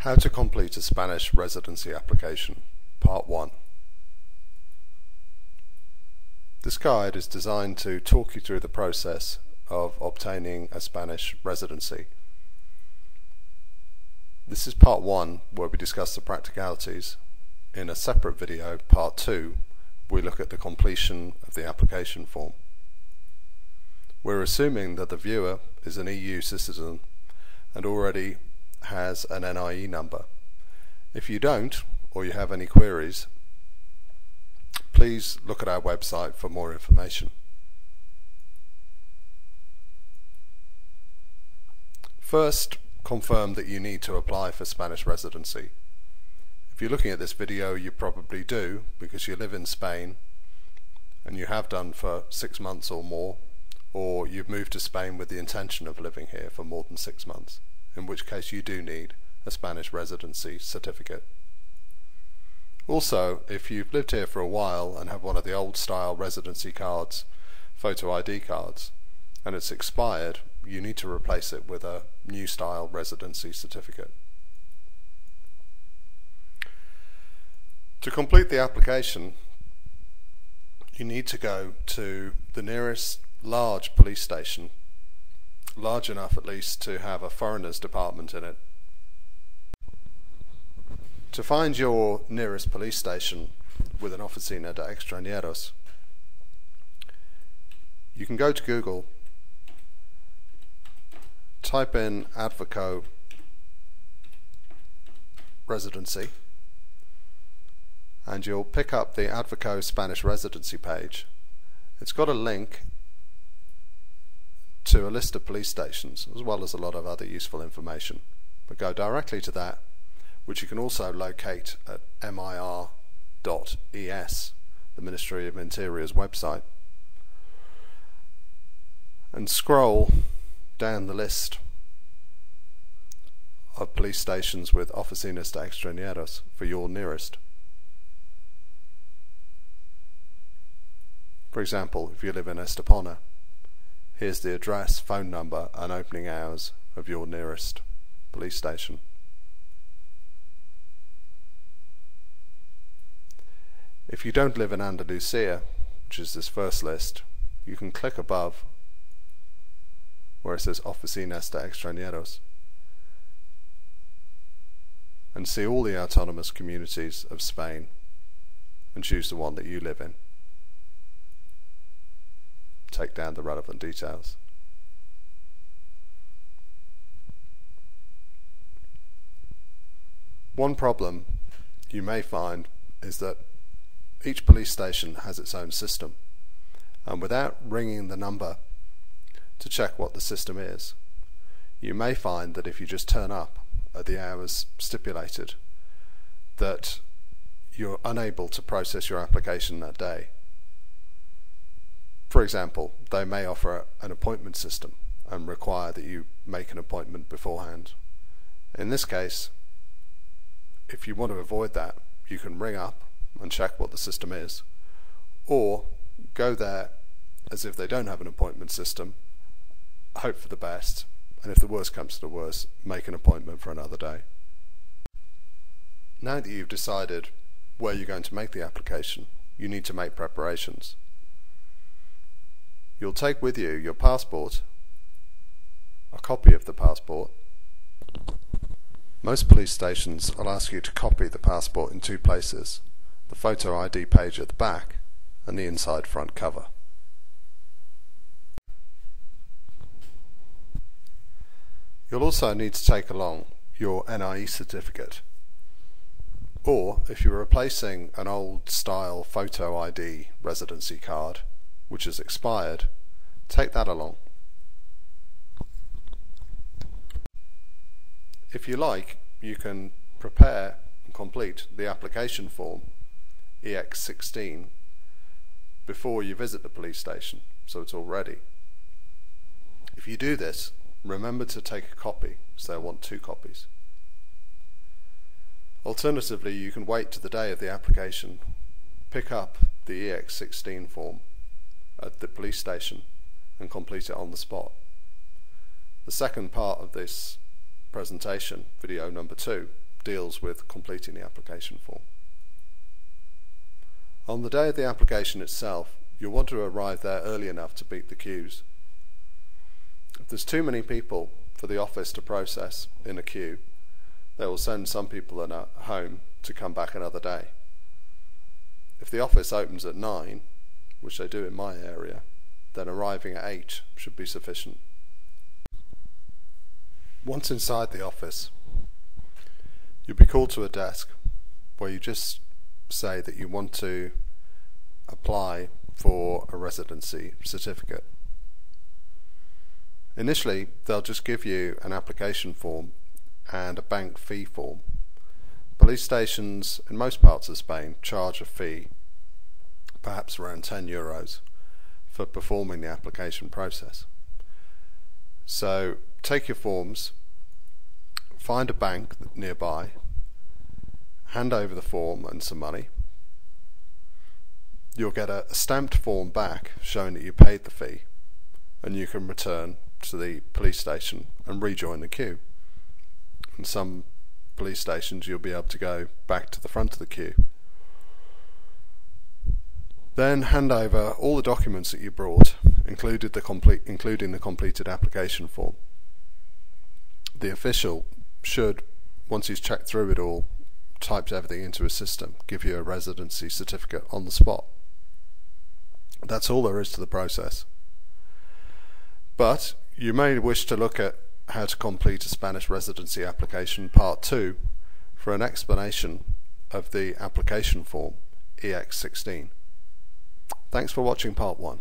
How to complete a Spanish residency application, Part 1. This guide is designed to talk you through the process of obtaining a Spanish residency. This is Part 1, where we discuss the practicalities. In a separate video, Part 2, we look at the completion of the application form. We're assuming that the viewer is an EU citizen and already has an NIE number. If you don't, or you have any queries, please look at our website for more information. First, confirm that you need to apply for Spanish residency. If you're looking at this video, you probably do, because you live in Spain and you have done for 6 months or more, or you've moved to Spain with the intention of living here for more than 6 months, in which case you do need a Spanish residency certificate. Also, if you've lived here for a while and have one of the old style residency cards, photo ID cards, and it's expired, you need to replace it with a new style residency certificate. To complete the application, you need to go to the nearest large police station, large enough at least to have a foreigners department in it. To find your nearest police station with an oficina de extranjeros, you can go to Google, type in Advoco residency, and you'll pick up the Advoco Spanish residency page. It's got a link to a list of police stations, as well as a lot of other useful information. But go directly to that, which you can also locate at mir.es, the Ministry of Interior's website, and scroll down the list of police stations with oficinas de extranjeros for your nearest. For example, if you live in Estepona, here's the address, phone number and opening hours of your nearest police station. If you don't live in Andalusia, which is this first list, you can click above where it says Oficinas de Extranjeros and see all the autonomous communities of Spain and choose the one that you live in. Take down the relevant details. One problem you may find is that each police station has its own system, and without ringing the number to check what the system is, you may find that if you just turn up at the hours stipulated, that you're unable to process your application that day. For example, they may offer an appointment system and require that you make an appointment beforehand. In this case, if you want to avoid that, you can ring up and check what the system is, or go there as if they don't have an appointment system, hope for the best, and if the worst comes to the worst, make an appointment for another day. Now that you've decided where you're going to make the application, you need to make preparations. You'll take with you your passport, a copy of the passport. Most police stations will ask you to copy the passport in 2 places: the photo ID page at the back and the inside front cover. You'll also need to take along your NIE certificate, or if you're replacing an old style photo ID residency card which has expired, take that along. If you like, you can prepare and complete the application form EX16 before you visit the police station, so it's all ready. If you do this, remember to take a copy, so they'll want 2 copies. Alternatively, you can wait to the day of the application, pick up the EX16 form at the police station and complete it on the spot. The second part of this presentation, video number 2, deals with completing the application form. On the day of the application itself, you'll want to arrive there early enough to beat the queues. If there's too many people for the office to process in a queue, they will send some people home to come back another day. If the office opens at 9, which they do in my area, then arriving at 8 should be sufficient. Once inside the office, you'll be called to a desk where you just say that you want to apply for a residency certificate. Initially, they'll just give you an application form and a bank fee form. Police stations in most parts of Spain charge a fee, perhaps around €10, for performing the application process. So take your forms, find a bank nearby, hand over the form and some money. You'll get a stamped form back showing that you paid the fee, and you can return to the police station and rejoin the queue. In some police stations you'll be able to go back to the front of the queue. Then hand over all the documents that you brought, including the completed application form. The official should, once he's checked through it all, typed everything into a system, give you a residency certificate on the spot. That's all there is to the process. But you may wish to look at how to complete a Spanish residency application part 2 for an explanation of the application form EX16. Thanks for watching part 1.